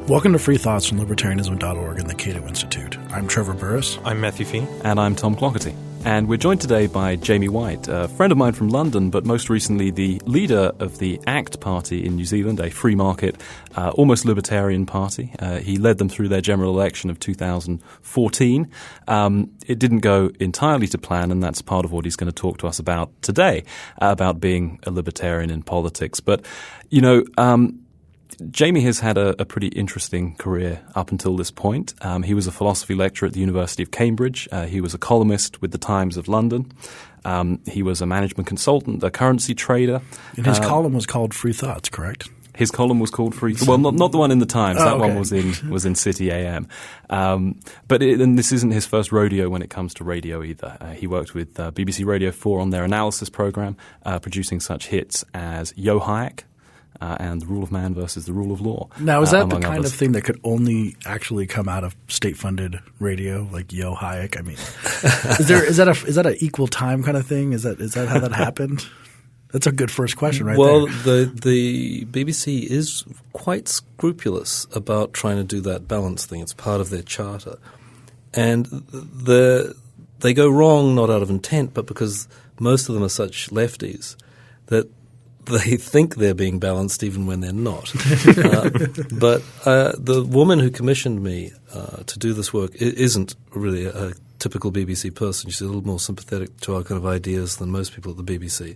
Welcome to Free Thoughts from Libertarianism.org and the Cato Institute. I'm Trevor Burrus. I'm Matthew Feeney. And I'm Tom Clougherty. And we're joined today by Jamie White, a friend of mine from London, but most recently the leader of the ACT Party in New Zealand, a free market, almost libertarian party. He led them through their general election of 2014. It didn't go entirely to plan, and that's part of what he's going to talk to us about today, about being a libertarian in politics. But, you know, Jamie has had a pretty interesting career up until this point. He was a philosophy lecturer at the University of Cambridge. He was a columnist with the Times of London. He was a management consultant, a currency trader. And his column was called Free Thoughts, correct? His column was called Free. Well, not the one in the Times. That okay. one was in City AM. And this isn't his first rodeo when it comes to radio either. He worked with BBC Radio 4 on their analysis program, producing such hits as Yo Hayek. And The Rule of Man versus the Rule of Law. Now, is that the kind others. of thing that could only actually come out of state-funded radio, like Yo Hayek? I mean, is that an equal time kind of thing? Is that how that happened? That's a good first question, right? Well, there. the BBC is quite scrupulous about trying to do that balance thing. It's part of their charter, and they go wrong not out of intent, but because most of them are such lefties that they think they're being balanced even when they're not. But the woman who commissioned me to do this work isn't really a typical BBC person. She's a little more sympathetic to our kind of ideas than most people at the BBC,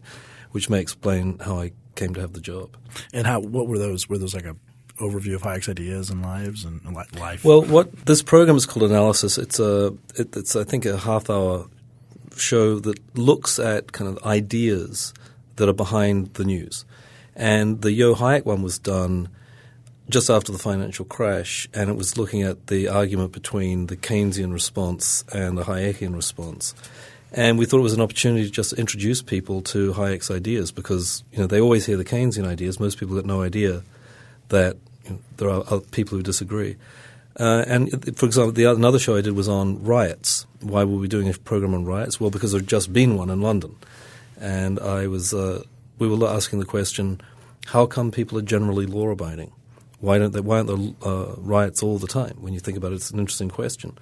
which may explain how I came to have the job. And what were those? Were those like a overview of Hayek's ideas and lives and life? Well, what this program is called Analysis. It's I think a half-hour show that looks at kind of ideas that are behind the news. And the Yo Hayek one was done just after the financial crash, and it was looking at the argument between the Keynesian response and the Hayekian response. And we thought it was an opportunity to just introduce people to Hayek's ideas because, you know, they always hear the Keynesian ideas. Most people have no idea that there are other people who disagree. And, for example, another show I did was on riots. Why were we doing a program on riots? Well, because there had just been one in London. And we were asking the question, how come people are generally law-abiding? Why aren't there riots all the time? When you think about it, it's an interesting question.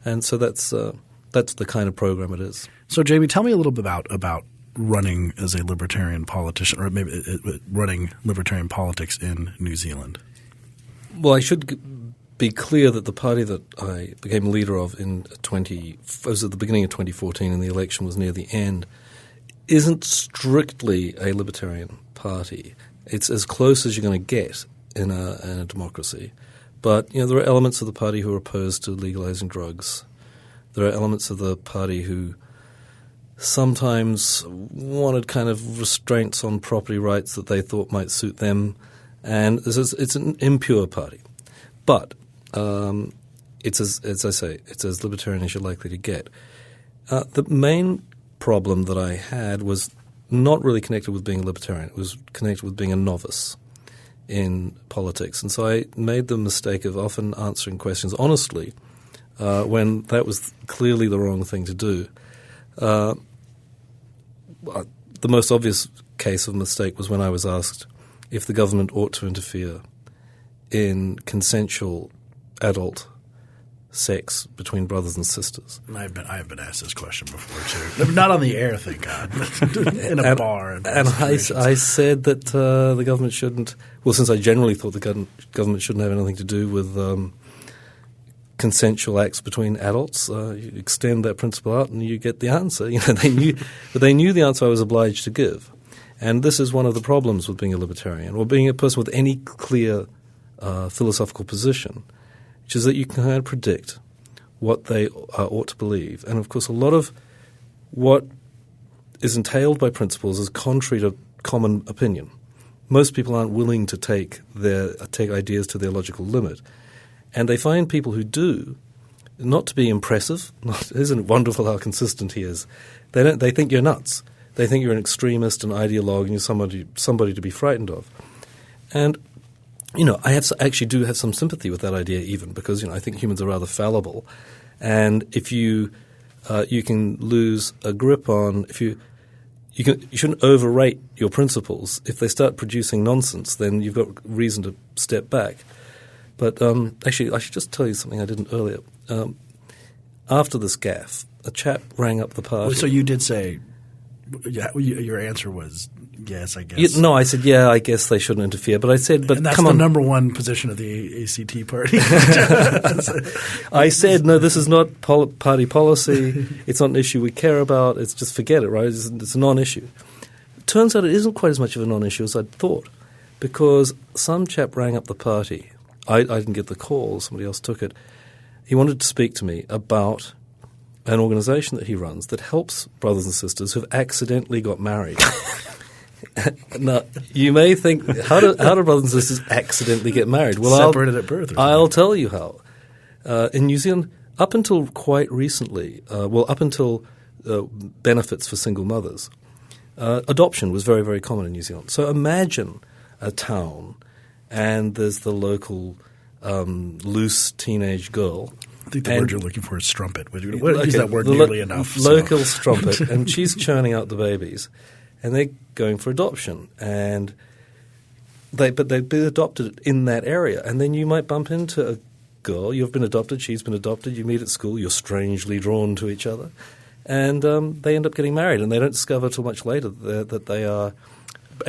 And so that's the kind of program it is. So, Jamie, tell me a little bit about running as a libertarian politician, or maybe running libertarian politics in New Zealand. Well, I should be clear that the party that I became leader of was at the beginning of 2014 and the election was near the end, isn't strictly a libertarian party. It's as close as you're going to get in a democracy. But, you know, there are elements of the party who are opposed to legalizing drugs. There are elements of the party who sometimes wanted kind of restraints on property rights that they thought might suit them. And it's an impure party. But it's as I say, it's as libertarian as you're likely to get. The main problem that I had was not really connected with being a libertarian. It was connected with being a novice in politics. And so I made the mistake of often answering questions honestly when that was clearly the wrong thing to do. The most obvious case of mistake was when I was asked if the government ought to interfere in consensual adult sex between brothers and sisters. I've been asked this question before too. Not on the air, thank God, but in a bar. And I said that the government shouldn't. Well, since I generally thought the government shouldn't have anything to do with consensual acts between adults, you extend that principle out and you get the answer. You know, they knew the answer I was obliged to give, and this is one of the problems with being a libertarian or being a person with any clear philosophical position, which is that you can kind of predict what they ought to believe. And, of course, a lot of what is entailed by principles is contrary to common opinion. Most people aren't willing to take ideas to their logical limit. And they find people who do not to be impressive. Isn't it wonderful how consistent he is? They think you're nuts. They think you're an extremist, an ideologue, and you're somebody to be frightened of. And you know, I actually do have some sympathy with that idea even because, you know, I think humans are rather fallible. And if you can lose a grip on – you shouldn't overrate your principles. If they start producing nonsense, then you've got reason to step back. But actually, I should just tell you something I didn't earlier. After this gaffe, a chap rang up the party. So you did say, your answer was yes, I guess. No, I said, I guess they shouldn't interfere. But I said, but and that's come on. the number one position of the ACT party. I said, no, this is not party policy. It's not an issue we care about. It's just forget it, right? It's a non-issue. Turns out it isn't quite as much of a non-issue as I'd thought, because some chap rang up the party. I didn't get the call. Somebody else took it. He wanted to speak to me about an organization that he runs that helps brothers and sisters who've accidentally got married. Now, you may think, how do brothers and sisters accidentally get married? Well, separated at birth. I'll tell you how. In New Zealand, up until quite recently, up until benefits for single mothers, adoption was very, very common in New Zealand. So imagine a town and there's the local loose teenage girl. I think the word you're looking for is strumpet. Use that word nearly enough. Local strumpet, and she's churning out the babies, and they're going for adoption, and they've been adopted in that area, and then you might bump into a girl. You've been adopted, she's been adopted. You meet at school, you're strangely drawn to each other, and they end up getting married, and they don't discover till much later that they are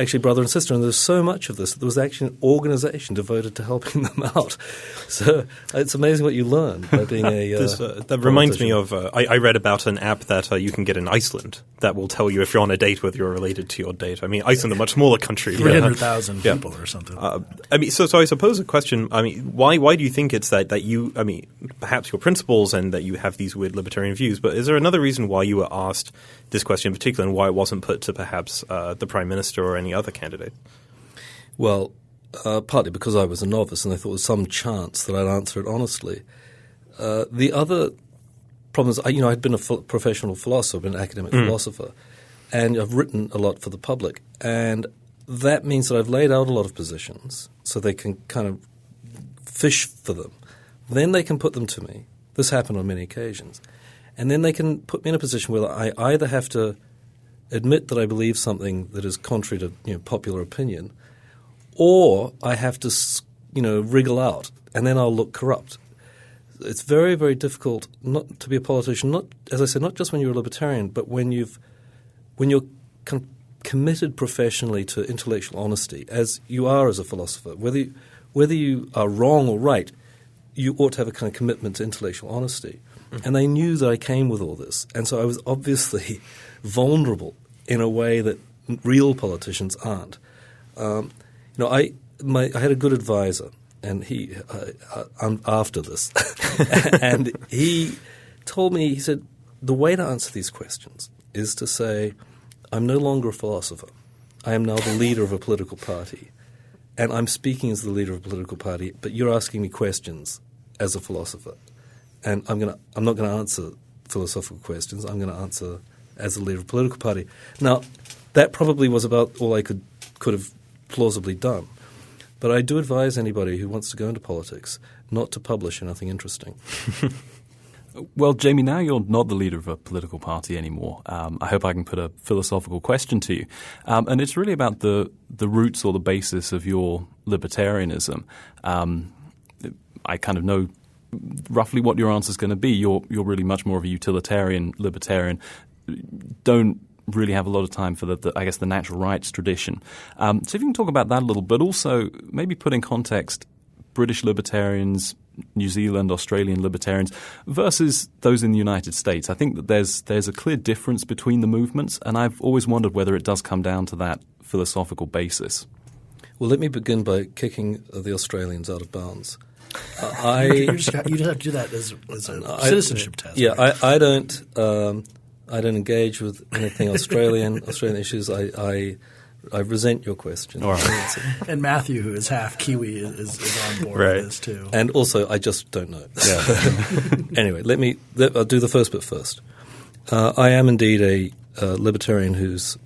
actually brother and sister, and there's so much of this. There was actually an organization devoted to helping them out. So it's amazing what you learn by being a that reminds me of I read about an app that you can get in Iceland that will tell you if you're on a date whether you're related to your date. I mean, Iceland, a much smaller country. 300,000 people or something. I mean, so I suppose a question, I mean, why do you think it's that you, I mean, perhaps your principles and that you have these weird libertarian views, but is there another reason why you were asked this question in particular and why it wasn't put to perhaps the Prime Minister or any other candidate? Well, partly because I was a novice and I thought there was some chance that I'd answer it honestly. The other problem is, I'd been a professional philosopher, been an academic philosopher, and I've written a lot for the public. And that means that I've laid out a lot of positions so they can kind of fish for them. Then they can put them to me. This happened on many occasions. And then they can put me in a position where I either have to admit that I believe something that is contrary to popular opinion, or I have to wriggle out, and then I'll look corrupt. It's very, very difficult not to be a politician. Not, as I said, not just when you're a libertarian, but when you're committed professionally to intellectual honesty, as you are as a philosopher. Whether you are wrong or right, you ought to have a kind of commitment to intellectual honesty. And they knew that I came with all this, and so I was obviously vulnerable in a way that real politicians aren't. I had a good advisor, and he after this, and he told me, he said, the way to answer these questions is to say, I'm no longer a philosopher. I am now the leader of a political party, and I'm speaking as the leader of a political party, but you're asking me questions as a philosopher. And I'm not going to answer philosophical questions. I'm going to answer as the leader of a political party. Now, that probably was about all I could have plausibly done. But I do advise anybody who wants to go into politics not to publish anything interesting. Well, Jamie, now you're not the leader of a political party anymore. I hope I can put a philosophical question to you. And it's really about the roots or the basis of your libertarianism. I kind of know roughly what your answer is going to be. You're really much more of a utilitarian libertarian. Don't really have a lot of time for the natural rights tradition. So if you can talk about that a little, but also maybe put in context British libertarians, New Zealand, Australian libertarians versus those in the United States. I think that there's a clear difference between the movements, and I've always wondered whether it does come down to that philosophical basis. Well, let me begin by kicking the Australians out of bounds. You just have to do that as a citizenship test. Yeah, right? I don't engage with anything Australian issues. I resent your question. All right. And Matthew, who is half Kiwi, is on board with this too. And also, I just don't know. Yeah. Anyway, I'll do the first bit first. I am indeed a libertarian who's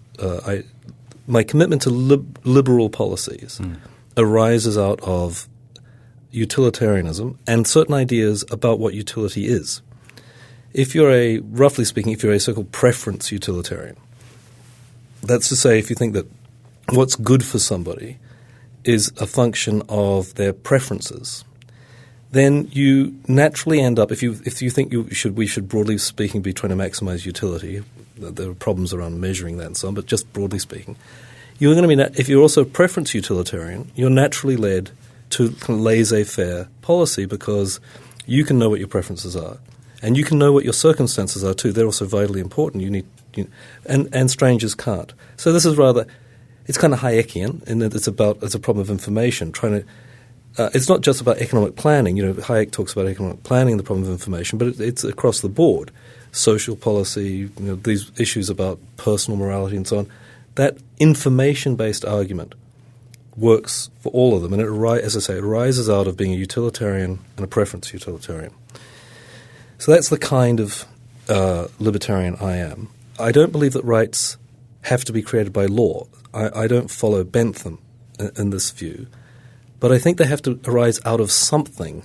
my commitment to liberal policies arises out of utilitarianism and certain ideas about what utility is. Roughly speaking, if you're a so-called preference utilitarian, that's to say if you think that what's good for somebody is a function of their preferences, then you naturally end up, if you think we should broadly speaking be trying to maximize utility, there are problems around measuring that and so on, but just broadly speaking, you're going to be, if you're also a preference utilitarian, you're naturally led to kind of laissez-faire policy because you can know what your preferences are, and you can know what your circumstances are too. They're also vitally important. And strangers can't. So this is it's kind of Hayekian in that it's a problem of information. It's not just about economic planning. Hayek talks about economic planning, the problem of information, but it's across the board. Social policy, these issues about personal morality and so on. That information-based argument works for all of them, and it arises out of being a utilitarian and a preference utilitarian. So that's the kind of libertarian I am. I don't believe that rights have to be created by law. I don't follow Bentham in this view. But I think they have to arise out of something.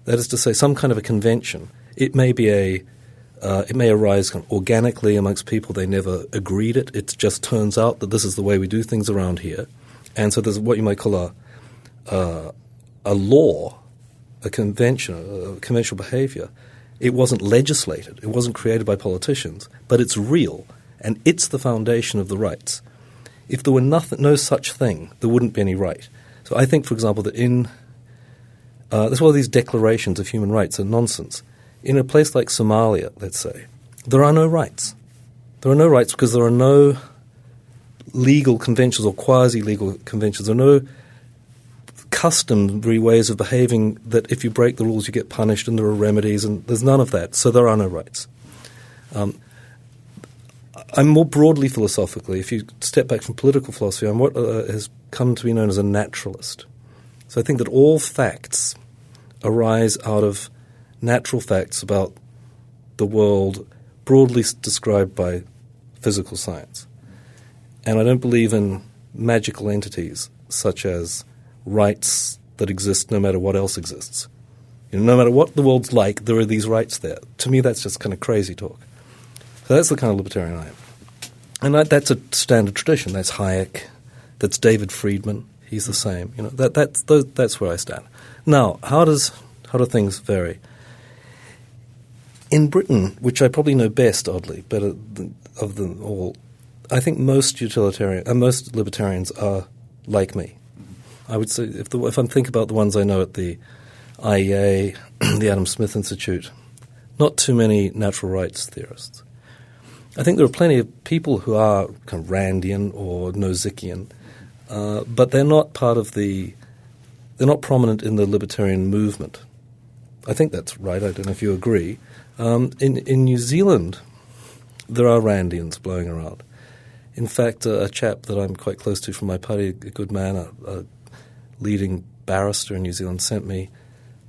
That is to say, some kind of a convention. It may arise kind of organically amongst people. They never agreed it. It just turns out that this is the way we do things around here. And so there's what you might call a law, a convention, a conventional behavior. It wasn't legislated. It wasn't created by politicians. But it's real, and it's the foundation of the rights. If there were no such thing, there wouldn't be any right. So I think, for example, that that's why these declarations of human rights are nonsense. In a place like Somalia, let's say, there are no rights. There are no rights because there are no legal conventions or quasi-legal conventions. There are no customary ways of behaving that if you break the rules you get punished and there are remedies, and there's none of that. So there are no rights. I'm more broadly philosophically, if you step back from political philosophy, I'm what has come to be known as a naturalist. So I think that all facts arise out of natural facts about the world broadly described by physical science. And I don't believe in magical entities such as rights that exist no matter what else exists. No matter what the world's like, there are these rights there. To me, that's just kind of crazy talk. So that's the kind of libertarian I am. And that's a standard tradition. That's Hayek. That's David Friedman. He's the same. That's where I stand. Now, how do things vary? In Britain, which I probably know best, oddly, better of them all, I think most libertarians are like me. I would say if I think about the ones I know at the IEA, the Adam Smith Institute, not too many natural rights theorists. I think there are plenty of people who are kind of Randian or Nozikian, but they're not they're not prominent in the libertarian movement. I think that's right. I don't know if you agree. In New Zealand, there are Randians blowing around. In fact, a chap that I'm quite close to from my party, a good man, a leading barrister in New Zealand, sent me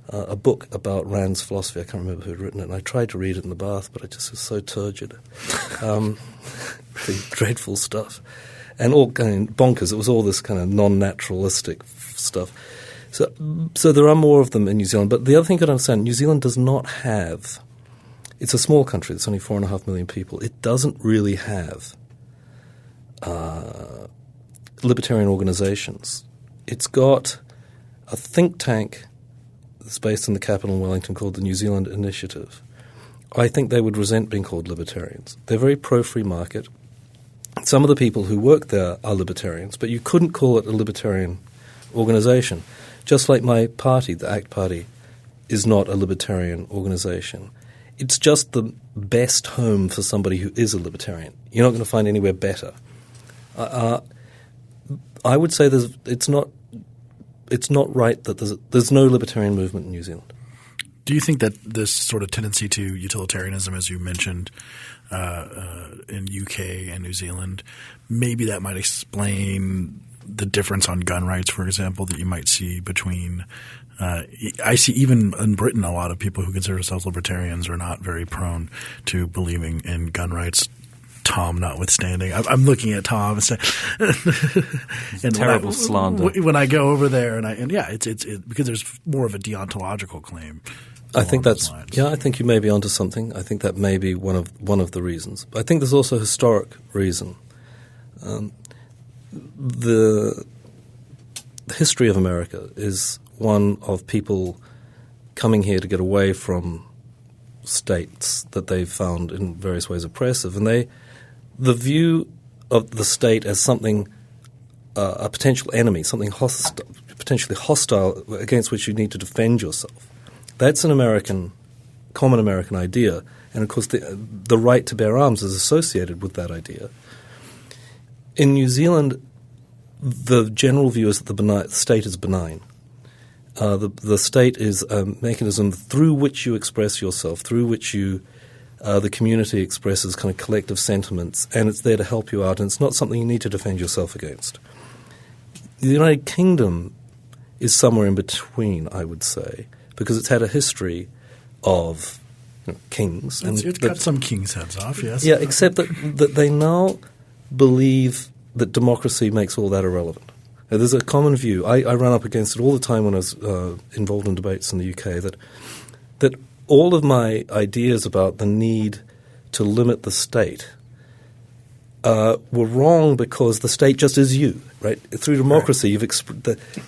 a book about Rand's philosophy. I can't remember who had written it, and I tried to read it in the bath, but it just was so turgid. Really dreadful stuff. And all kind of bonkers. It was all this kind of non-naturalistic stuff. So there are more of them in New Zealand. But the other thing you got to understand, New Zealand does not have – it's a small country. It's only 4.5 million people. It doesn't really have libertarian organizations. It's got a think tank that's based in the capital in Wellington called the New Zealand Initiative. I think they would resent being called libertarians. They're very pro-free market. Some of the people who work there are libertarians, but you couldn't call it a libertarian organization. Just like my party, the ACT Party, is not a libertarian organization. It's just the best home for somebody who is a libertarian. You're not going to find anywhere better. I would say it's not right that there's no libertarian movement in New Zealand. Do you think that this sort of tendency to utilitarianism, as you mentioned, in UK and New Zealand, maybe that might explain the difference on gun rights, for example, that you might see between I see even in Britain a lot of people who consider themselves libertarians are not very prone to believing in gun rights, Tom notwithstanding. I'm looking at Tom and saying – terrible slander. When I go over there it's because there's more of a deontological claim. I think I think you may be onto something. I think that may be one of the reasons. I think there's also a historic reason. The history of America is one of people coming here to get away from states that they've found in various ways oppressive. And the view of the state as something, a potential enemy, something potentially hostile against which you need to defend yourself. That's an common American idea. And of course the right to bear arms is associated with that idea. In New Zealand, the general view is that the state is benign. The state is a mechanism through which you express yourself, through which the community expresses kind of collective sentiments, and it's there to help you out, and it's not something you need to defend yourself against. The United Kingdom is somewhere in between, I would say, because it's had a history of kings. It's got some king's heads off, yes. Yeah, except that they now believe that democracy makes all that irrelevant. Now, there's a common view. I ran up against it all the time when I was involved in debates in the UK, that all of my ideas about the need to limit the state were wrong because the state just is you, right? Through democracy, you've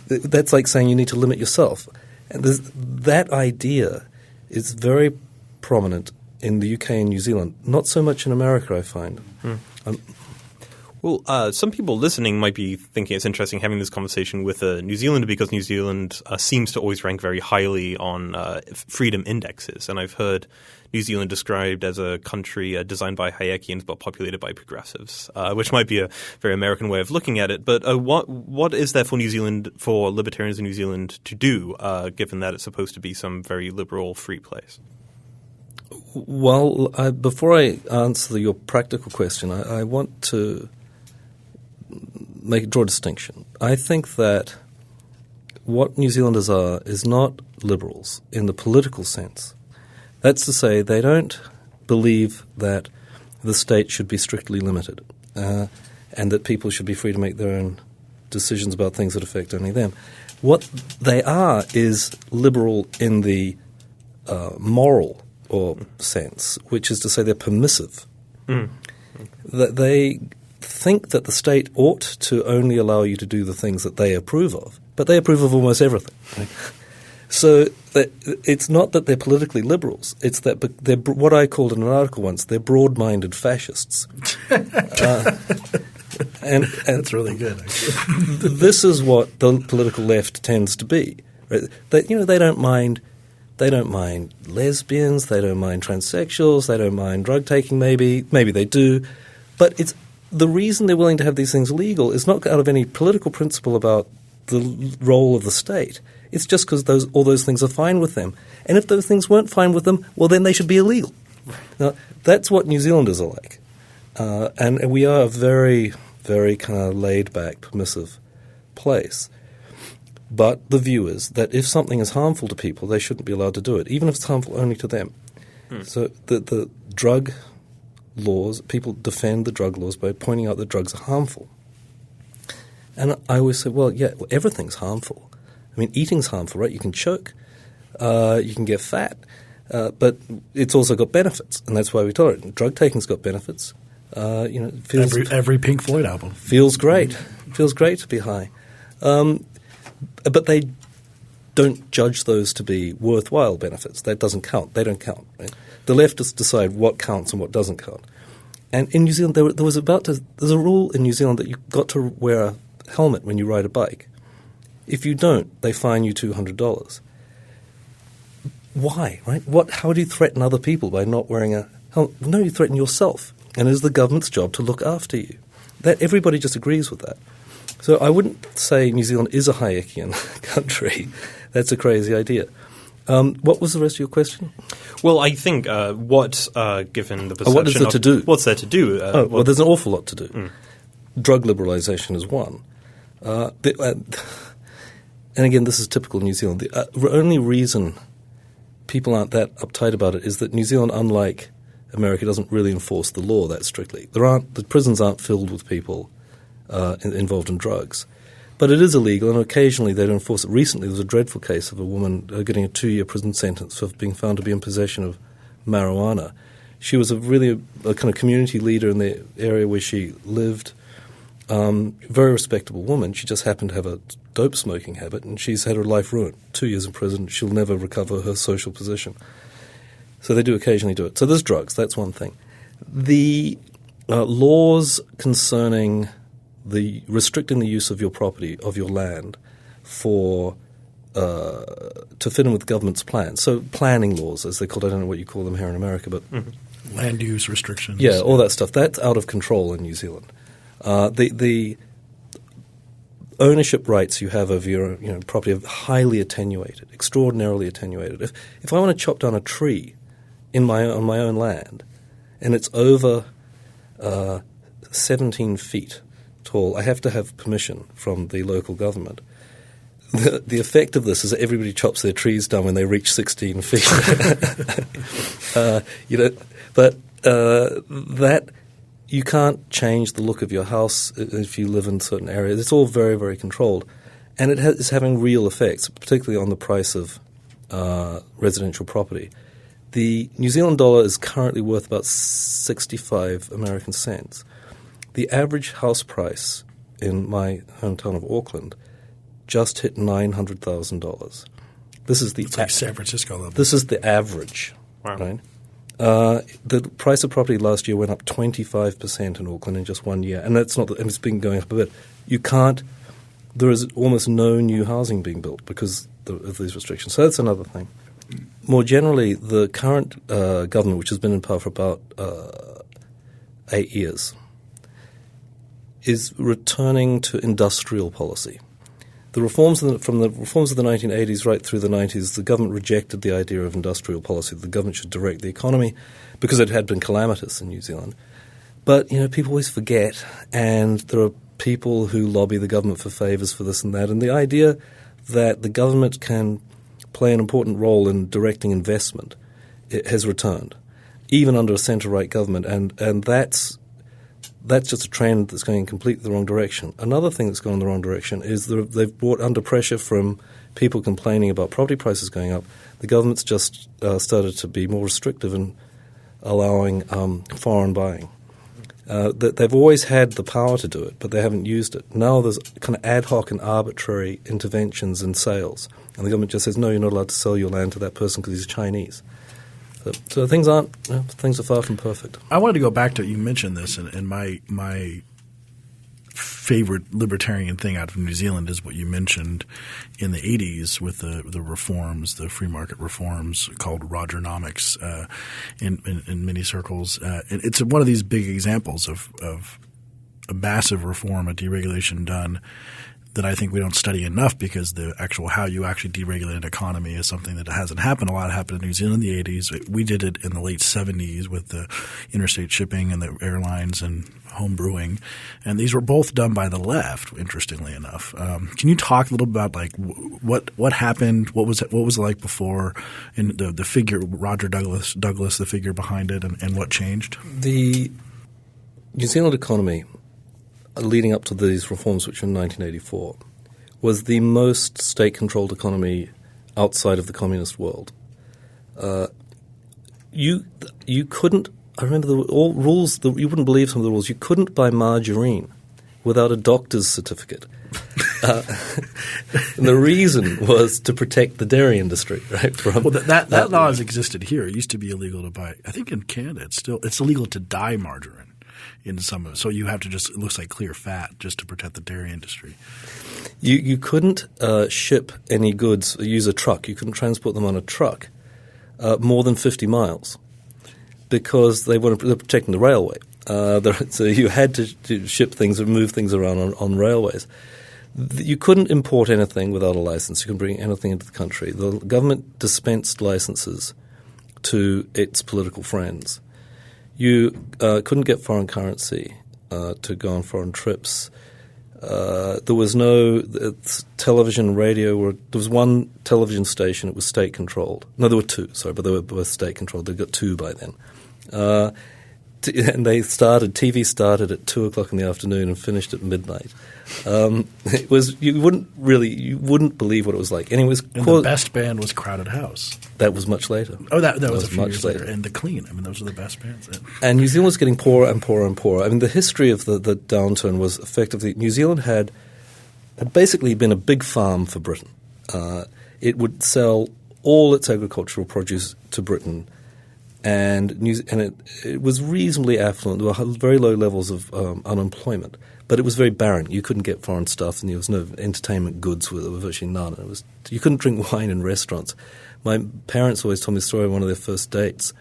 that's like saying you need to limit yourself. And that idea is very prominent in the UK and New Zealand, not so much in America, I find. Well, some people listening might be thinking it's interesting having this conversation with New Zealand because New Zealand seems to always rank very highly on freedom indexes. And I've heard New Zealand described as a country designed by Hayekians but populated by progressives, which might be a very American way of looking at it. But what is there for New Zealand, for libertarians in New Zealand to do, given that it's supposed to be some very liberal free place? Well, before I answer your practical question, I want to draw a distinction. I think that what New Zealanders are is not liberals in the political sense. That's to say, they don't believe that the state should be strictly limited and that people should be free to make their own decisions about things that affect only them. What they are is liberal in the moral sense, which is to say they're permissive. That they think that the state ought to only allow you to do the things that they approve of, but they approve of almost everything. Right? So it's not that they're politically liberals. It's that they're what I called in an article once, they're broad-minded fascists. And that's really good. This is what the political left tends to be. Right? They don't mind lesbians, they don't mind transsexuals, they don't mind drug taking. Maybe they do, but it's the reason they're willing to have these things legal is not out of any political principle about the role of the state. It's just because all those things are fine with them. And if those things weren't fine with them, well, then they should be illegal. Now, that's what New Zealanders are like. And we are a very, very kind of laid-back, permissive place. But the view is that if something is harmful to people, they shouldn't be allowed to do it, even if it's harmful only to them. So the drug laws, people defend the drug laws by pointing out that drugs are harmful. And I always say, well, everything's harmful. I mean, eating's harmful, right? You can choke, you can get fat, but it's also got benefits, and that's why we told it. Drug taking's got benefits. Every Pink Floyd album feels great. Feels great to be high, but they don't judge those to be worthwhile benefits. That doesn't count. They don't count. Right? The leftists decide what counts and what doesn't count. And in New Zealand, there's a rule in New Zealand that you've got to wear a helmet when you ride a bike. If you don't, they fine you $200. Why, right? How do you threaten other people by not wearing a helmet? No, you threaten yourself. And it is the government's job to look after you. That everybody just agrees with that. So I wouldn't say New Zealand is a Hayekian country. That's a crazy idea. What was the rest of your question? Well, I think given the perception what is there to do? What's there to do? Well, there's an awful lot to do. Drug liberalisation is one. And again, this is typical New Zealand. The only reason people aren't that uptight about it is that New Zealand, unlike America, doesn't really enforce the law that strictly. The prisons aren't filled with people involved in drugs. But it is illegal, and occasionally they don't enforce it. Recently, there was a dreadful case of a woman getting a 2-year prison sentence for being found to be in possession of marijuana. She was a kind of community leader in the area where she lived. very respectable woman. She just happened to have a dope smoking habit, and she's had her life ruined. 2 years in prison. She'll never recover her social position. So they do occasionally do it. So there's drugs. That's one thing. The laws concerning the restricting the use of your property, of your land, for to fit in with the government's plans. So planning laws, as they're called. I don't know what you call them here in America, but land use restrictions. Yeah, all that stuff. That's out of control in New Zealand. The ownership rights you have of your property are highly attenuated, extraordinarily attenuated. If I want to chop down a tree on my own land, and it's over 17 feet tall, I have to have permission from the local government. The effect of this is that everybody chops their trees down when they reach 16 feet. That you can't change the look of your house if you live in certain areas. It's all very, very controlled, and it's having real effects, particularly on the price of residential property. The New Zealand dollar is currently worth about 65 American cents. The average house price in my hometown of Auckland just hit $900,000. This is it's like San Francisco level. This is the average. Wow. Right? The price of property last year went up 25% in Auckland in just 1 year, and that's not. And it's been going up a bit. There is almost no new housing being built because of these restrictions. So that's another thing. More generally, the current government, which has been in power for about 8 years, is returning to industrial policy. The reforms from the reforms of the 1980s right through the 90s, the government rejected the idea of industrial policy. The government should direct the economy because it had been calamitous in New Zealand. But, people always forget, and there are people who lobby the government for favours for this and that. And the idea that the government can play an important role in directing investment, it has returned, even under a centre-right government. And that's just a trend that's going in completely the wrong direction. Another thing that's gone in the wrong direction is they've brought under pressure from people complaining about property prices going up. The government's just started to be more restrictive in allowing foreign buying. They've always had the power to do it, but they haven't used it. Now there's kind of ad hoc and arbitrary interventions in sales, and the government just says, no, you're not allowed to sell your land to that person because he's Chinese. So things are far from perfect. I wanted to go back to, you mentioned this, and my favorite libertarian thing out of New Zealand is what you mentioned in the 80s with the reforms, the free market reforms called Rogernomics in many circles. It's one of these big examples of a massive reform, a deregulation done that I think we don't study enough, because the actual how you actually deregulate an economy is something that hasn't happened a lot. It happened in New Zealand in the 80s. We did it in the late 70s with the interstate shipping and the airlines and home brewing. And these were both done by the left, interestingly enough. Can you talk a little about what happened, what was it like before, and the figure, Roger Douglas, the figure behind it, and what changed? The New Zealand economy leading up to these reforms, which were in 1984, was the most state-controlled economy outside of the communist world. You couldn't – I remember all rules – you wouldn't believe some of the rules. You couldn't buy margarine without a doctor's certificate. And the reason was to protect the dairy industry, right? That law has existed here. It used to be illegal to buy – I think in Canada it's illegal to dye margarine. In some of it. So you have to it looks like clear fat just to protect the dairy industry. You couldn't ship any goods, use a truck. You couldn't transport them on a truck more than 50 miles because they're protecting the railway. So you had to ship things and move things around on railways. You couldn't import anything without a license. You couldn't bring anything into the country. The government dispensed licenses to its political friends. You couldn't get foreign currency to go on foreign trips. There was no television, radio. There was one television station. It was state-controlled. No, there were two, sorry, but they were both state-controlled. They got two by then. and TV started at 2:00 in the afternoon and finished at midnight. It was you wouldn't believe what it was like. And it was and the best band was Crowded House. That was much later. Oh, that was a few much years later. And The Clean. I mean, those are the best bands. And New Zealand was getting poorer and poorer and poorer. I mean, the history of the downturn was effectively New Zealand had basically been a big farm for Britain. It would sell all its agricultural produce to Britain. And it was reasonably affluent. There were very low levels of unemployment, but it was very barren. You couldn't get foreign stuff, and there was no entertainment goods. There were virtually none. You couldn't drink wine in restaurants. My parents always told me the story of one of their first dates,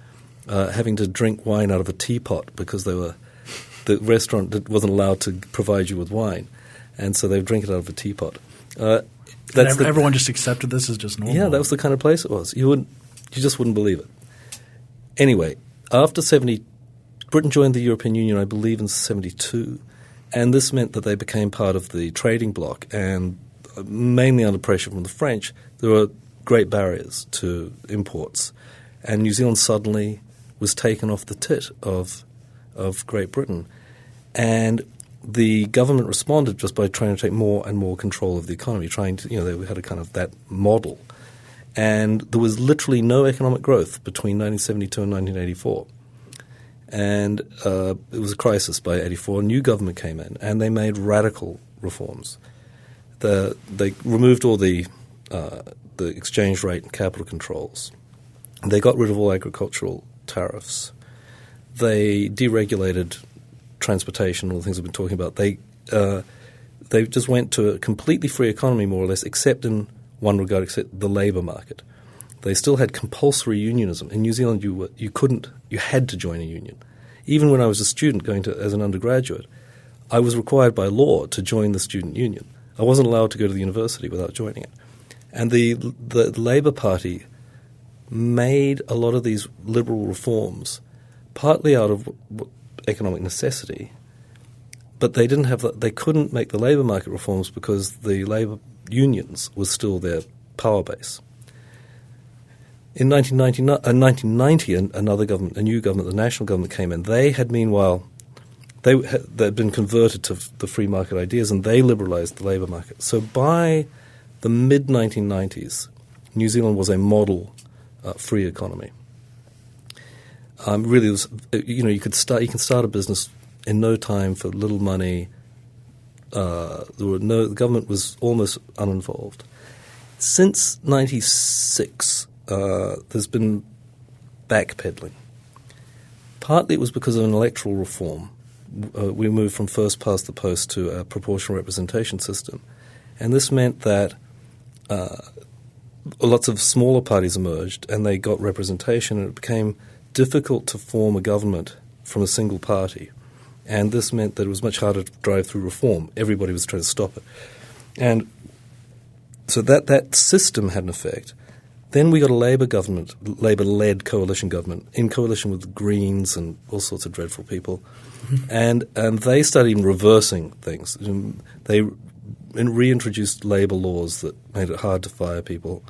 having to drink wine out of a teapot because the restaurant wasn't allowed to provide you with wine, and so they would drink it out of a teapot. Everyone just accepted this as just normal. Yeah, that was the kind of place it was. You just wouldn't believe it. Anyway, after Britain joined the European Union, I believe, in 1972, and this meant that they became part of the trading bloc, and mainly under pressure from the French, there were great barriers to imports, and New Zealand suddenly was taken off the tit of Great Britain, and the government responded just by trying to take more and more control of the economy, they had a kind of that model. And there was literally no economic growth between 1972 and 1984. And it was a crisis by 1984. A new government came in, and they made radical reforms. They removed all the exchange rate and capital controls. They got rid of all agricultural tariffs. They deregulated transportation, all the things we've been talking about. They just went to a completely free economy, more or less, except in one regard, except the labour market. They still had compulsory unionism. In New Zealand, you had to join a union. Even when I was a student as an undergraduate, I was required by law to join the student union. I wasn't allowed to go to the university without joining it. And the Labour Party made a lot of these liberal reforms partly out of economic necessity, but they couldn't make the labour market reforms because the labour unions was still their power base. In 1990, a new government, the national government, came in. They had been converted to the free market ideas, and they liberalised the labour market. So by the mid-1990s, New Zealand was a model free economy. Really, you can start a business in no time for little money. The government was almost uninvolved. Since 1996, there's been backpedaling. Partly it was because of an electoral reform. We moved from first past the post to a proportional representation system. And this meant that lots of smaller parties emerged and they got representation, and it became difficult to form a government from a single party. And this meant that it was much harder to drive through reform. Everybody was trying to stop it. And so that system had an effect. Then we got a Labour-led coalition government, in coalition with the Greens and all sorts of dreadful people. And they started even reversing things. They reintroduced labour laws that made it hard to fire people.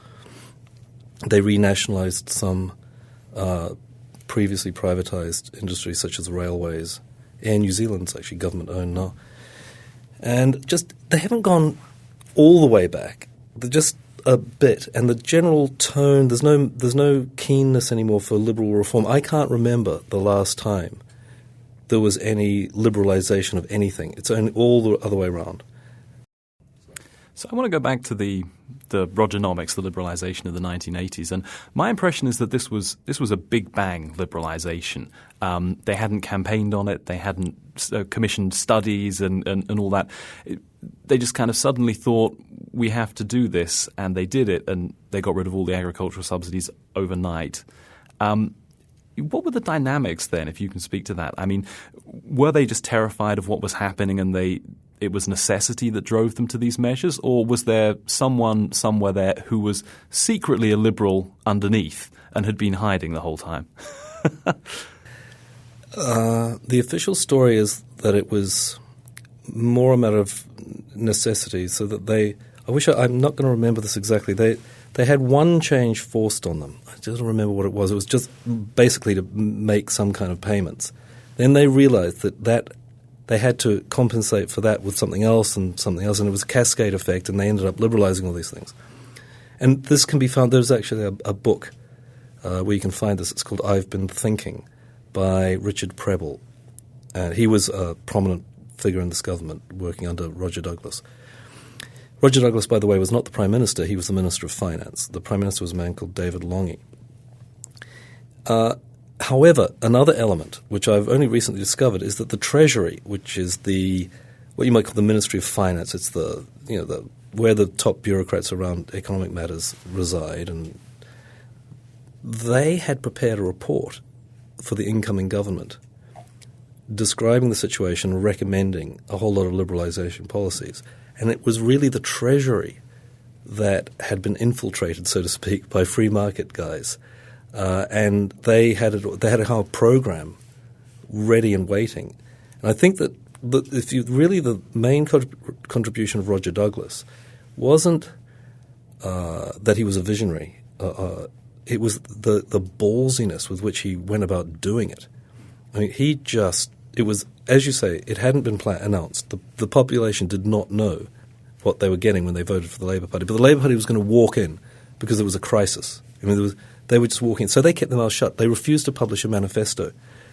They renationalised some previously privatised industries such as railways. Air New Zealand's actually government-owned now. And they haven't gone all the way back. They're just a bit. And the general tone, there's no keenness anymore for liberal reform. I can't remember the last time there was any liberalisation of anything. It's only all the other way around. So I want to go back to the Rogernomics, the liberalisation of the 1980s, and my impression is that this was a big bang liberalisation. They hadn't campaigned on it, they hadn't commissioned studies and all that. They just kind of suddenly thought, we have to do this, and they did it, and they got rid of all the agricultural subsidies overnight. What were the dynamics then, if you can speak to that? I mean, were they just terrified of what was happening and it was necessity that drove them to these measures, or was there someone somewhere there who was secretly a liberal underneath and had been hiding the whole time? The official story is that it was more a matter of necessity, so that I'm not going to remember this exactly. They had one change forced on them. I don't remember what it was. It was just basically to make some kind of payments. Then they realized that they had to compensate for that with something else, and it was a cascade effect, and they ended up liberalizing all these things. And this can be found – there's actually a book where you can find this. It's called I've Been Thinking by Richard Preble. He was a prominent figure in this government working under Roger Douglas. Roger Douglas, by the way, was not the Prime Minister. He was the Minister of Finance. The Prime Minister was a man called David Lange. However, another element, which I've only recently discovered, is that the Treasury, which is what you might call the Ministry of Finance, it's where the top bureaucrats around economic matters reside, and they had prepared a report for the incoming government describing the situation, recommending a whole lot of liberalization policies. And it was really the Treasury that had been infiltrated, so to speak, by free market guys. And they had a whole program ready and waiting. And I think that the main contribution of Roger Douglas wasn't that he was a visionary. It was the ballsiness with which he went about doing it. I mean, it was, as you say, it hadn't been announced. The population did not know what they were getting when they voted for the Labour Party. But the Labour Party was going to walk in because there was a crisis. I mean, they were just walking in. So they kept their mouths shut. They refused to publish a manifesto.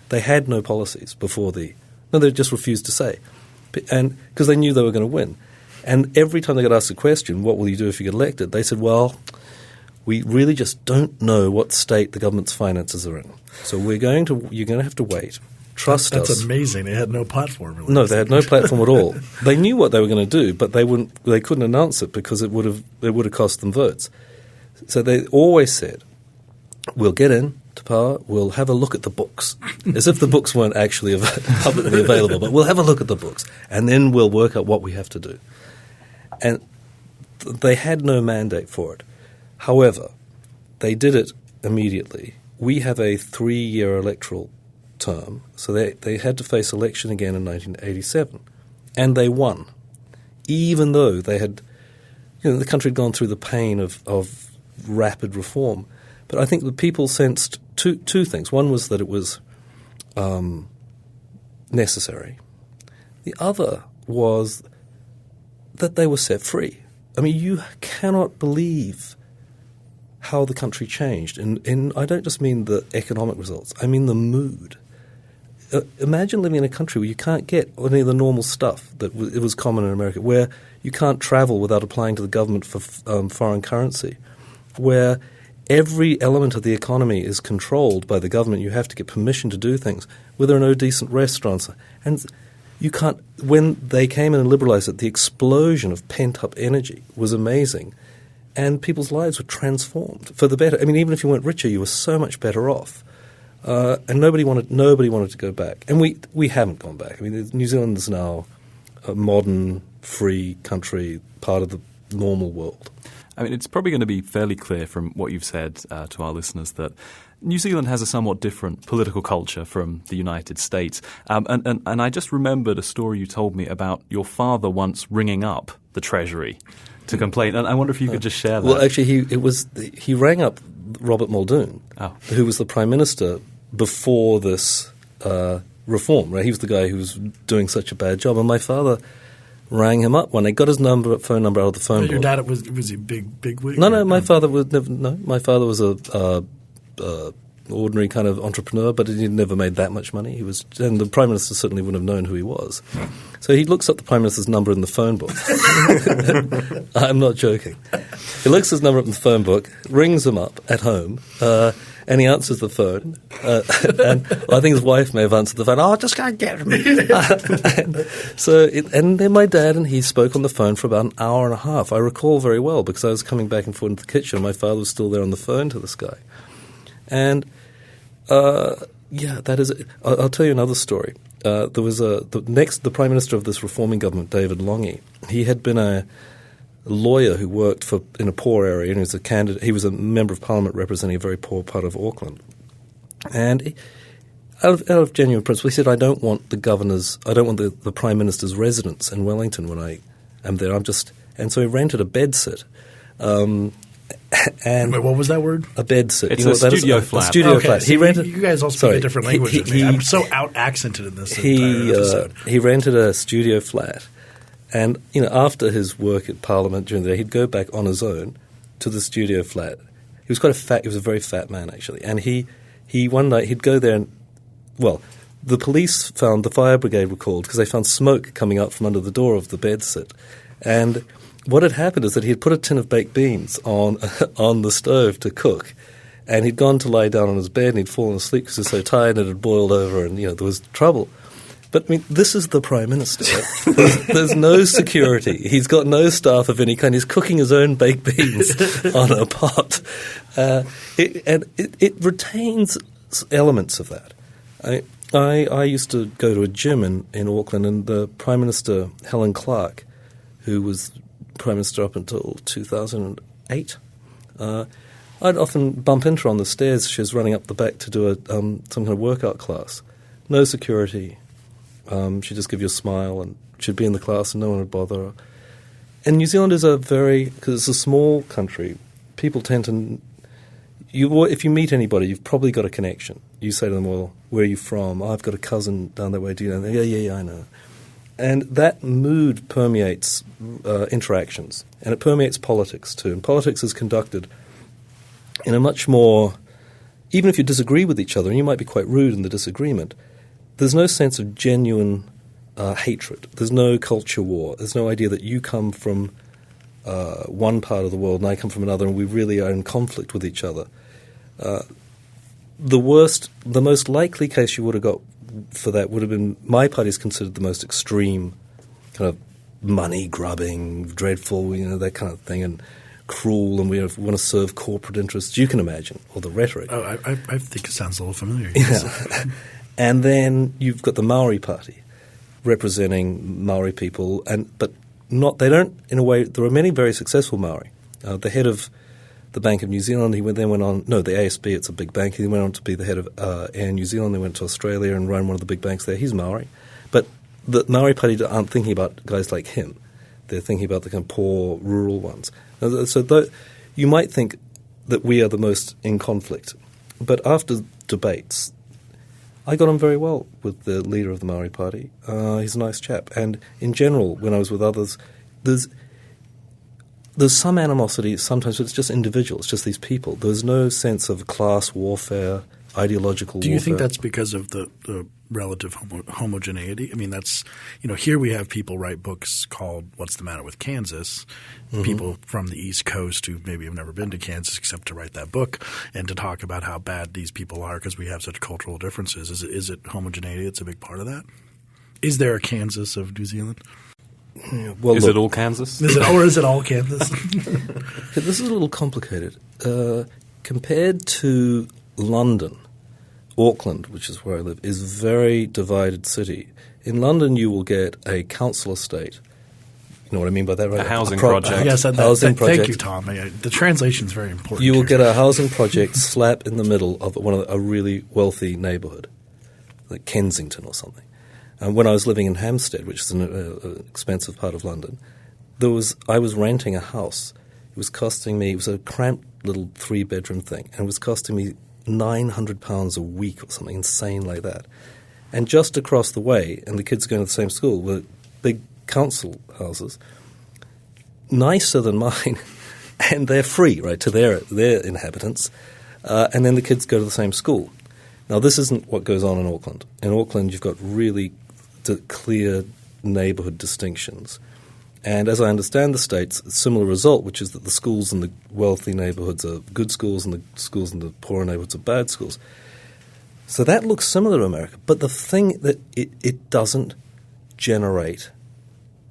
They had no policies they just refused to say. And because they knew they were going to win. And every time they got asked a question, what will you do if you get elected? They said, well, we really just don't know what state the government's finances are in. So you're going to have to wait. Trust us. That's amazing. They had no platform. No, they had no platform at all. They knew what they were going to do, but they couldn't announce it because it would have cost them votes. So they always said, we'll get in to power, we'll have a look at the books, as if the books weren't actually publicly available, but we'll have a look at the books, and then we'll work out what we have to do. And they had no mandate for it. However, they did it immediately. We have a 3-year electoral term, so they had to face election again in 1987, and they won, even though they had, the country had gone through the pain of rapid reform. But I think the people sensed two things. One was that it was necessary. The other was that they were set free. I mean, you cannot believe how the country changed. And I don't just mean the economic results. I mean the mood. Imagine living in a country where you can't get any of the normal stuff that it was common in America, where you can't travel without applying to the government for foreign currency, where every element of the economy is controlled by the government. You have to get permission to do things, where there are no decent restaurants. And you can't – when they came in and liberalized it, the explosion of pent-up energy was amazing. And people's lives were transformed for the better. I mean, even if you weren't richer, you were so much better off. And nobody wanted to go back. And we haven't gone back. I mean, New Zealand is now a modern, free country, part of the normal world. I mean, it's probably going to be fairly clear from what you've said to our listeners that New Zealand has a somewhat different political culture from the United States. And I just remembered a story you told me about your father once ringing up the Treasury to complain. And I wonder if you could just share that. Well, actually, he rang up Robert Muldoon, who was the Prime Minister before this reform. Right? He was the guy who was doing such a bad job. And my father rang him up when they got his phone number out of the phone book. Your dad was he big wig? No, my father was never. No, my father was a ordinary kind of entrepreneur, but he never made that much money. And the Prime Minister certainly wouldn't have known who he was. So he looks up the Prime Minister's number in the phone book. I'm not joking. He looks his number up in the phone book, rings him up at home, and he answers the phone. And I think his wife may have answered the phone. Oh, just go and get him. And then my dad and he spoke on the phone for about an hour and a half. I recall very well because I was coming back and forth into the kitchen. My father was still there on the phone to this guy. And that is it. I'll tell you another story. There was the Prime Minister of this reforming government, David Lange. He had been a lawyer who worked in a poor area, and he was a candidate. He was a member of Parliament representing a very poor part of Auckland. And out of genuine principle, he said, "I don't want the Prime Minister's residence in Wellington when I am there. And so he rented a bedsit And Wait, what was that word? a bed sit. It's You know a what that is? studio flat. A studio Okay, flat. so He rented. you guys all speak sorry, a different language than me. I'm so out-accented in this entire episode. He rented a studio flat, and after his work at Parliament during the day, he'd go back on his own to the studio flat. He was quite a fat. He was a very fat man actually, and he one night he'd go there and the police found the fire brigade were called because they found smoke coming up from under the door of the bed sit, and what had happened is that he had put a tin of baked beans on the stove to cook, and he'd gone to lie down on his bed and he'd fallen asleep because he was so tired and it had boiled over and there was trouble. But I mean, this is the Prime Minister. There's no security. He's got no staff of any kind. He's cooking his own baked beans on a pot. It retains elements of that. I used to go to a gym in Auckland, and the Prime Minister, Helen Clark, who was Prime Minister up until 2008, I'd often bump into her on the stairs. She was running up the back to do some kind of workout class. No security. She'd just give you a smile, and she'd be in the class and no one would bother her. And New Zealand is because it's a small country, people tend to... if you meet anybody, you've probably got a connection. You say to them, well, where are you from? Oh, I've got a cousin down that way. Do you know? Yeah, I know. And that mood permeates interactions, and it permeates politics too. And politics is conducted in a much more, even if you disagree with each other, and you might be quite rude in the disagreement, there's no sense of genuine hatred. There's no culture war. There's no idea that you come from one part of the world and I come from another, and we really are in conflict with each other. The most likely case you would have got for that would have been, my party is considered the most extreme, kind of money-grubbing, dreadful, that kind of thing, and cruel, and we want to serve corporate interests. You can imagine, or the rhetoric. Oh, I think it sounds a little familiar. Yeah. And then you've got the Maori Party, representing Maori people, but they don't, in a way, there are many very successful Maori. The head of the Bank of New Zealand, the ASB, it's a big bank. He went on to be the head of Air New Zealand. They went to Australia and ran one of the big banks there. He's Maori. But the Maori Party aren't thinking about guys like him. They're thinking about the kind of poor, rural ones. So you might think that we are the most in conflict. But after debates, I got on very well with the leader of the Maori Party. He's a nice chap. And in general, when I was with others, there's some animosity sometimes, but it's just individual. It's just these people. There's no sense of class warfare, ideological warfare. Do you think that's because of the relative homogeneity? I mean, that's here we have people write books called What's the Matter with Kansas, people from the East Coast who maybe have never been to Kansas except to write that book and to talk about how bad these people are because we have such cultural differences. Is it homogeneity that's a big part of that? Is there a Kansas of New Zealand? Well, is it all Kansas? Or is it all Kansas? This is a little complicated. Compared to London, Auckland, which is where I live, is a very divided city. In London, you will get a council estate. You know what I mean by that, right? A housing project. Yes, housing project. Thank you, Tom. The translation is very important. You will here. get a housing project slap in the middle of a really wealthy neighbourhood, like Kensington or something. And when I was living in Hampstead, which is an expensive part of London, I was renting a house. It was a cramped little 3-bedroom thing, and it was costing me £900 a week or something insane like that. And just across the way, and the kids are going to the same school, were big council houses, nicer than mine, and they're free, right, to their inhabitants. And then the kids go to the same school. Now, this isn't what goes on in Auckland. In Auckland, you've got really clear neighbourhood distinctions. And as I understand the states, a similar result, which is that the schools in the wealthy neighbourhoods are good schools and the schools in the poorer neighbourhoods are bad schools. So that looks similar to America. But the thing that it doesn't generate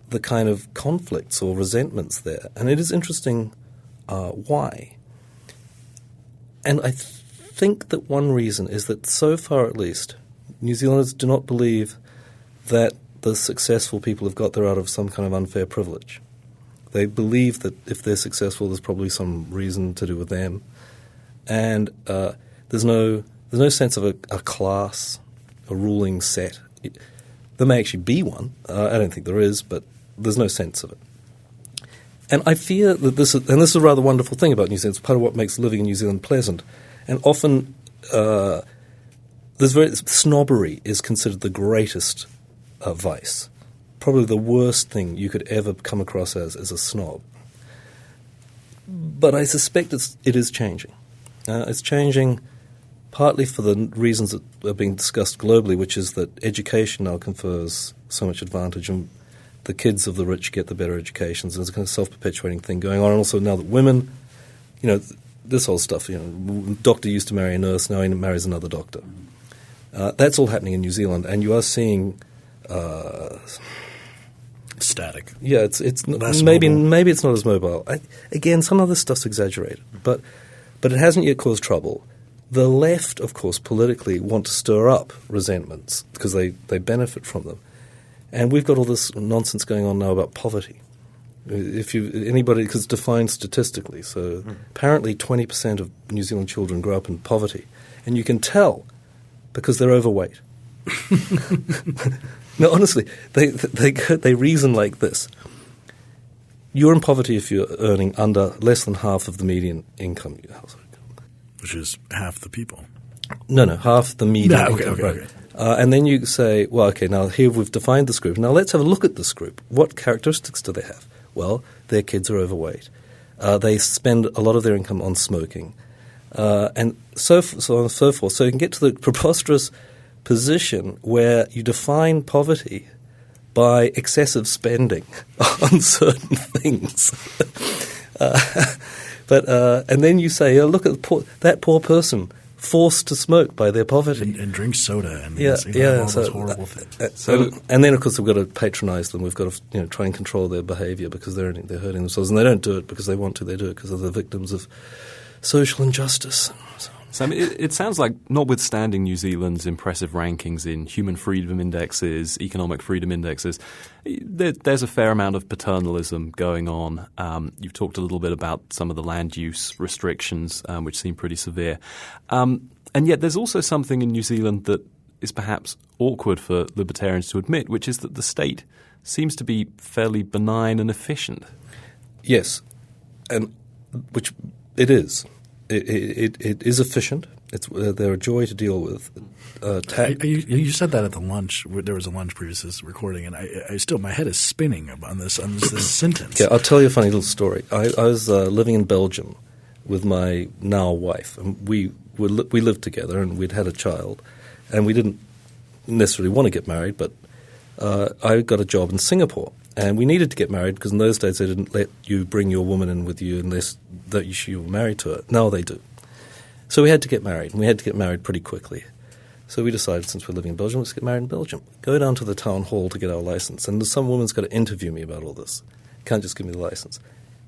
the kind of conflicts or resentments there. And it is interesting why. And I think that one reason is that so far at least, New Zealanders do not believe that the successful people have got there out of some kind of unfair privilege. They believe that if they're successful, there's probably some reason to do with them. And there's no sense of a class, a ruling set. There may actually be one. I don't think there is, but there's no sense of it. And I fear that this is a rather wonderful thing about New Zealand. It's part of what makes living in New Zealand pleasant. And often snobbery is considered the greatest vice. Probably the worst thing you could ever come across as a snob. But I suspect it is changing. It's changing partly for the reasons that are being discussed globally, which is that education now confers so much advantage, and the kids of the rich get the better educations. There's a kind of self-perpetuating thing going on. And also now that women, this whole stuff, doctor used to marry a nurse, now he marries another doctor. That's all happening in New Zealand, and you are seeing static. Yeah, it's Less maybe mobile. it's not as mobile. Again, some of this stuff's exaggerated, but it hasn't yet caused trouble. The left, of course, politically want to stir up resentments because they benefit from them, and we've got all this nonsense going on now about poverty. Anybody, because it's defined statistically, so apparently 20% of New Zealand children grow up in poverty, and you can tell because they're overweight. No, honestly, they reason like this. You're in poverty if you're earning under less than half of the median income. Which is half the people. No, half the median income. Okay. And then you say, well, okay, now here we've defined this group. Now let's have a look at this group. What characteristics do they have? Well, their kids are overweight. They spend a lot of their income on smoking. And so on and so forth. So you can get to the preposterous position where you define poverty by excessive spending on certain things. And then you say, look at that poor person forced to smoke by their poverty. And drink soda and all those horrible things. And then, of course, we've got to patronize them. We've got to try and control their behavior because they're hurting themselves. And they don't do it because they want to. They do it because they're the victims of social injustice. So it sounds like, notwithstanding New Zealand's impressive rankings in human freedom indexes, economic freedom indexes, there's a fair amount of paternalism going on. You've talked a little bit about some of the land use restrictions, which seem pretty severe. And yet there's also something in New Zealand that is perhaps awkward for libertarians to admit, which is that the state seems to be fairly benign and efficient. Yes, and which it is. It is efficient. They're a joy to deal with. You said that at the lunch. There was a lunch previous to this recording, and I still, my head is spinning on this sentence. Yeah, I'll tell you a funny little story. I was living in Belgium with my now wife, and we lived together, and we'd had a child, and we didn't necessarily want to get married, but I got a job in Singapore. And we needed to get married because in those days they didn't let you bring your woman in with you unless that you were married to her. Now they do. So we had to get married, and we had to get married pretty quickly. So we decided, since we're living in Belgium, let's get married in Belgium. Go down to the town hall to get our license. And some woman's got to interview me about all this. Can't just give me the license.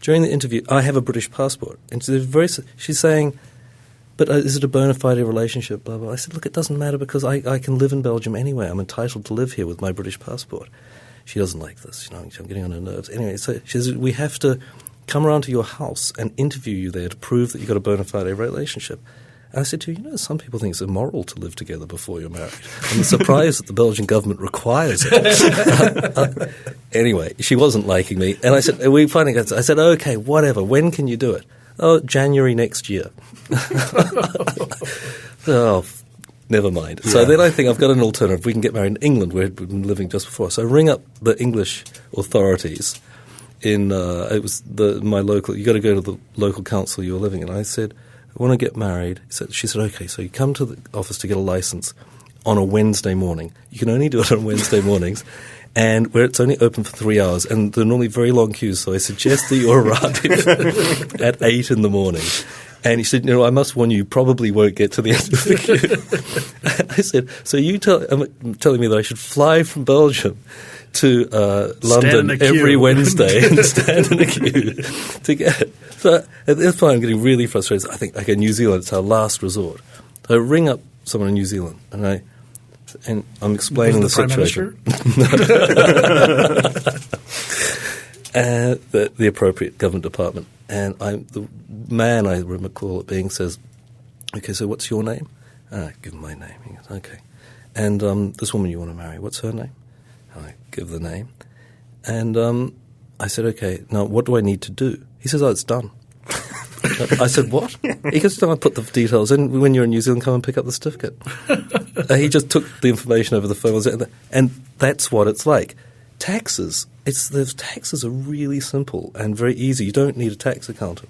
During the interview, I have a British passport. And she's saying, but is it a bona fide relationship, blah, blah. I said, look, it doesn't matter because I can live in Belgium anyway. I'm entitled to live here with my British passport. She doesn't like this, I'm getting on her nerves. Anyway, so she says, we have to come around to your house and interview you there to prove that you've got a bona fide relationship. And I said to her, some people think it's immoral to live together before you're married. I'm surprised that the Belgian government requires it. Anyway, she wasn't liking me. And I said, I said, okay, whatever, when can you do it? Oh, January next year. Oh, never mind. Yeah. So then I think I've got an alternative. We can get married in England, where we'd been living just before. So I ring up the English authorities in it was my local. You got to go to the local council you're living in. I said, I want to get married. So she said, okay. So you come to the office to get a license on a Wednesday morning. You can only do it on Wednesday mornings, and where it's only open for 3 hours, and there are normally very long queues. So I suggest that you arrive at 8 in the morning. And he said, I must warn you probably won't get to the end of the queue. I said, so you telling me that I should fly from Belgium to London every Wednesday and stand in a queue to get it. So at this point I'm getting really frustrated. I think, okay, New Zealand, it's our last resort. So I ring up someone in New Zealand and I'm explaining the situation. The appropriate government department. And the man, I recall it being, says, okay, so what's your name? I give him my name. He goes, okay. And this woman you want to marry, what's her name? I give the name. And I said, okay, now what do I need to do? He says, oh, it's done. I said, what? He goes, no, I put the details in. When you're in New Zealand, come and pick up the certificate. He just took the information over the phone. And that's what it's like. Taxes, the taxes are really simple and very easy. You don't need a tax accountant.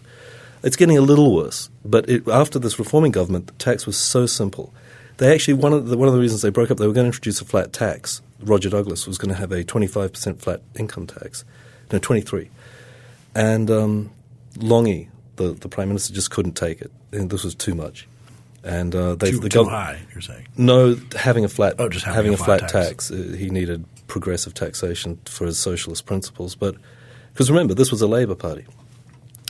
It's getting a little worse. But after this reforming government, the tax was so simple. They actually, one of the reasons they broke up, they were going to introduce a flat tax. Roger Douglas was going to have a 25% flat income tax. No, 23. And Longy, the Prime Minister, just couldn't take it. And this was too much. And too high, you're saying? No, having a flat just having a flat tax. He needed progressive taxation for his socialist principles. But because remember, this was a Labour Party.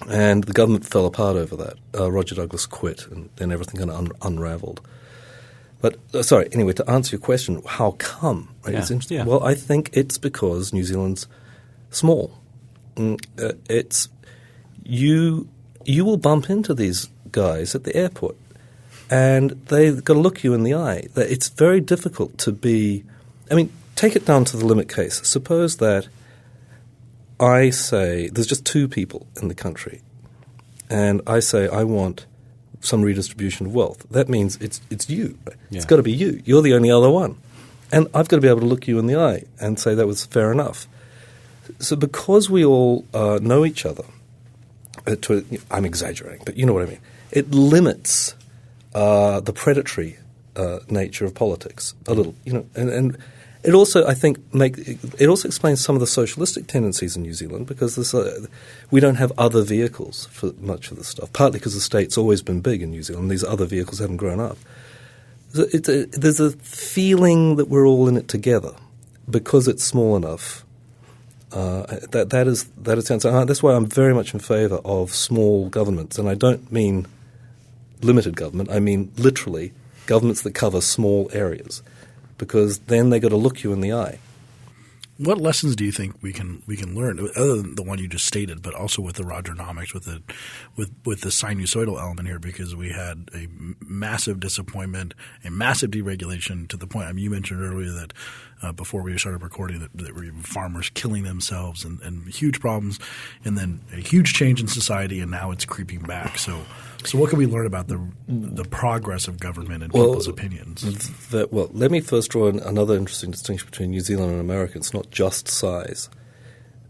And the government fell apart over that. Roger Douglas quit, and then everything kind of unraveled. But anyway, to answer your question, how come? Right? Yeah, it's interesting. yeah. Well, I think it's because New Zealand's small. It's you will bump into these guys at the airport, and they've got to look you in the eye. It's very difficult to be – I mean, take it down to the limit case. Suppose that I say there's just two people in the country, and I say I want – some redistribution of wealth. That means it's you. Yeah. It's got to be you. You're the only other one. And I've got to be able to look you in the eye and say that was fair enough. So because we all know each other, I'm exaggerating, but you know what I mean, it limits the predatory nature of politics a little. And it also, I think, it also explains some of the socialistic tendencies in New Zealand because we don't have other vehicles for much of this stuff, partly because the state's always been big in New Zealand. These other vehicles haven't grown up. There's a feeling that we're all in it together because it's small enough. That is that's why I'm very much in favour of small governments, and I don't mean limited government. I mean literally governments that cover small areas. Because then they got to look you in the eye. What lessons do you think we can learn, other than the one you just stated, but also with the Rogernomics, with the sinusoidal element here? Because we had a massive disappointment, a massive deregulation to the point. I mean, you mentioned earlier that before we started recording that were farmers killing themselves and huge problems, and then a huge change in society, and now it's creeping back. So what can we learn about the progress of government and people's opinions? Let me first draw another interesting distinction between New Zealand and America. It's not just size.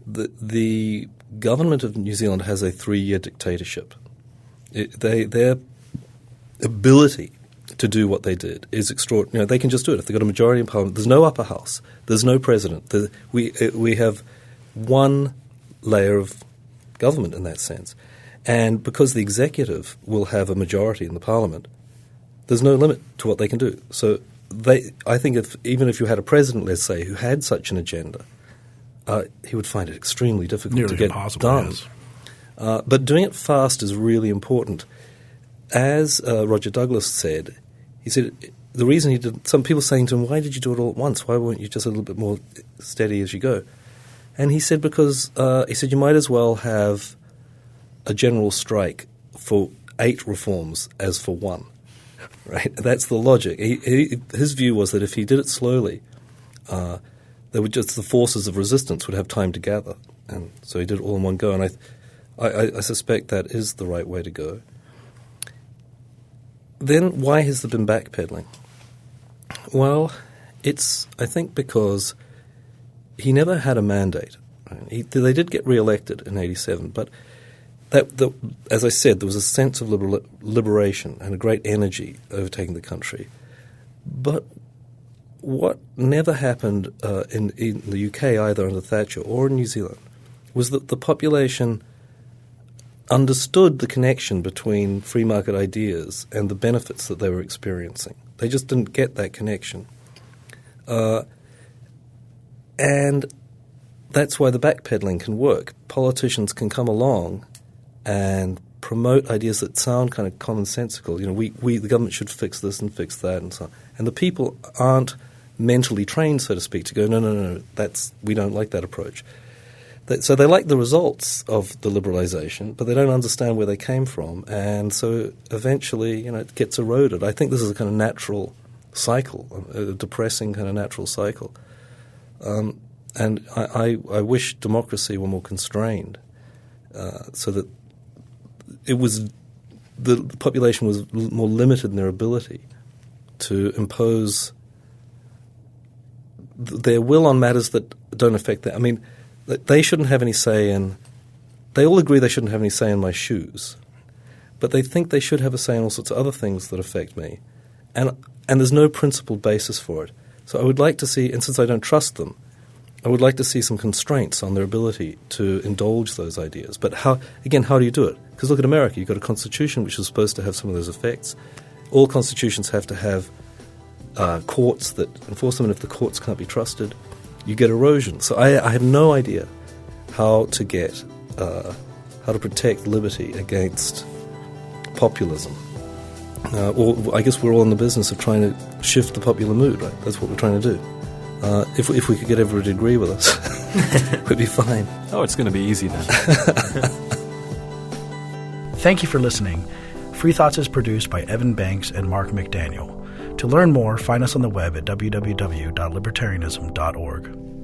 The government of New Zealand has a 3-year dictatorship. Their ability to do what they did is extraordinary. They can just do it. If they've got a majority in Parliament, there's no upper house. There's no president. We have one layer of government in that sense. And because the executive will have a majority in the Parliament, there's no limit to what they can do. So I think even if you had a president, let's say, who had such an agenda, he would find it extremely difficult to get done. Yes. But doing it fast is really important. As Roger Douglas said, he said the reason he did – some people saying to him, why did you do it all at once? Why weren't you just a little bit more steady as you go? And he said because he said you might as well have a general strike for 8 reforms as for 1. Right? That's the logic. His view was that if he did it slowly, the forces of resistance would have time to gather. And so he did it all in one go. And I suspect that is the right way to go. Then why has there been backpedaling? Well, it's, I think, because he never had a mandate. Right? They did get re-elected in 1987, but as I said, there was a sense of liberation and a great energy overtaking the country. But what never happened in the UK, either under Thatcher or in New Zealand, was that the population understood the connection between free market ideas and the benefits that they were experiencing. They just didn't get that connection. And that's why the backpedaling can work. Politicians can come along and promote ideas that sound kind of commonsensical. The government should fix this and fix that and so on. And the people aren't mentally trained, so to speak, to go, no, we don't like that approach. So they like the results of the liberalisation, but they don't understand where they came from. And so eventually, it gets eroded. I think this is a kind of natural cycle, a depressing kind of natural cycle. And I wish democracy were more constrained, so that it was the population was more limited in their ability to impose their will on matters that don't affect them. I mean, they shouldn't have any say in – they all agree they shouldn't have any say in my shoes, but they think they should have a say in all sorts of other things that affect me. And there's no principled basis for it. So I would like to see – and since I don't trust them, I would like to see some constraints on their ability to indulge those ideas. But how do you do it? Because look at America. You've got a constitution which is supposed to have some of those effects. All constitutions have to have courts that enforce them, and if the courts can't be trusted, you get erosion. So I have no idea how to protect liberty against populism. Or I guess we're all in the business of trying to shift the popular mood, right? That's what we're trying to do. If we could get everybody to agree with us, we'd be fine. Oh, it's going to be easy then. Thank you for listening. Free Thoughts is produced by Evan Banks and Mark McDaniel. To learn more, find us on the web at www.libertarianism.org.